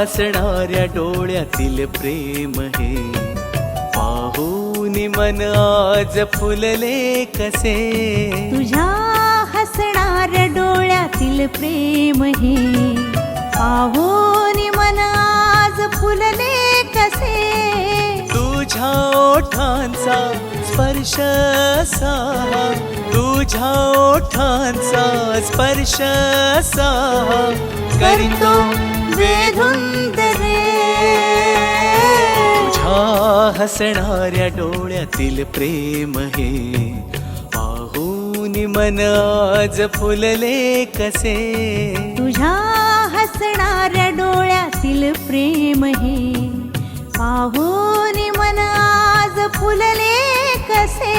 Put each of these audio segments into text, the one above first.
हसणाऱ्या डोळ्यातील प्रेम हे पाहून मन आज फुलले कसे. तुझ्या हसणाऱ्या डोळ्यातील प्रेम हे पाहून मन आज फुलले कसे. तुझ्या ओठांचा स्पर्श साहा, तुझ्या ओठांचा स्पर्श साहा करतो वेधुंद रे. तुझ्या हसणाऱ्या डोळ्यातील प्रेम हे पाहून मन आज फुलले कसे. तुझ्या हसणाऱ्या डोळ्यातील प्रेम हे पाहून मन आज फुलले कसे.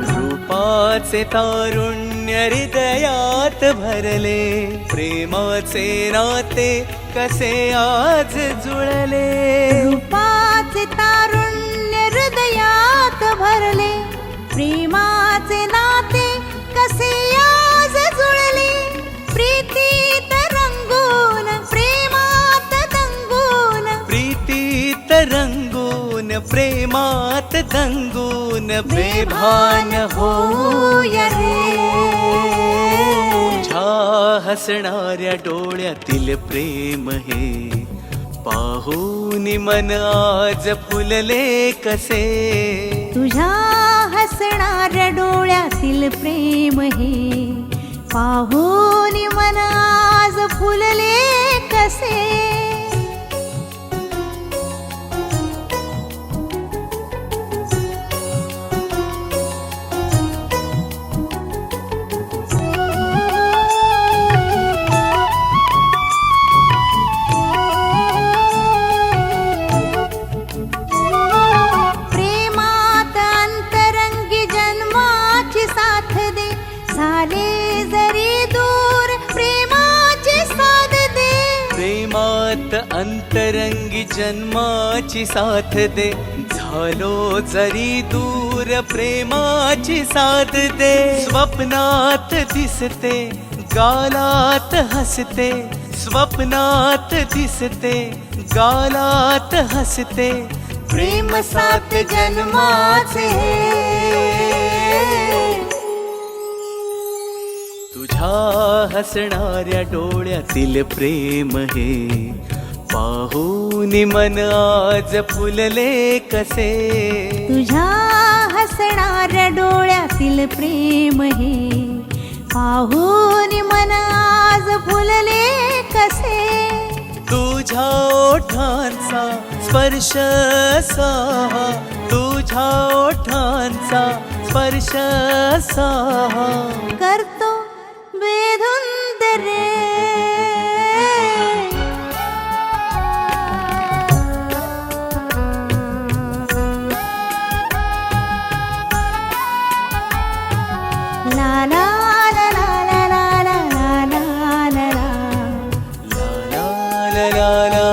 रूपाचे तारुण्य हृदयात भरले, प्रेमाचे नाते कसे आज जुळले. रूपाचे तारुण्य हृदयात भरले, प्रेमाचे नाते कसे आज जुळले. प्रीतीत रंगून प्रेमात दंगून, प्रीतीत रंगून प्रेमात दंगून बेभान होऊया रे. तुझ्या हसणाऱ्या डोळ्यातील प्रेम हे पाहून मन आज फुलले कसे. तुझ्या हसणाऱ्या डोळ्यातील प्रेम हे पाहून मन आज फुलले कसे. प्रेमात अंतरंगी जन्माची साथ दे, झाले जरी दूर प्रेमाची साथ दे. प्रेमात अंतरंगी जन्माची साथ दे, झालो जरी दूर प्रेमाची साथ दे. स्वप्नात दिसते गालात हसते, स्वप्नात दिसते गालात हसते. प्रेम सात जन्माचे. तुझ्या हसणाऱ्या डोळ्यातील प्रेम हे पाहून मन आज फुलले कसे. तुझ्या हसणाऱ्या डोळ्यातील प्रेम हे पाहून मन आज फुलले कसे. तुझ्या ओठांचा स्पर्श साहा, तुझ्या ओठांचा स्पर्श साहा करतो वेधुंद रे. ला ला ला ला ला ला ला ला ला ला ला ला ला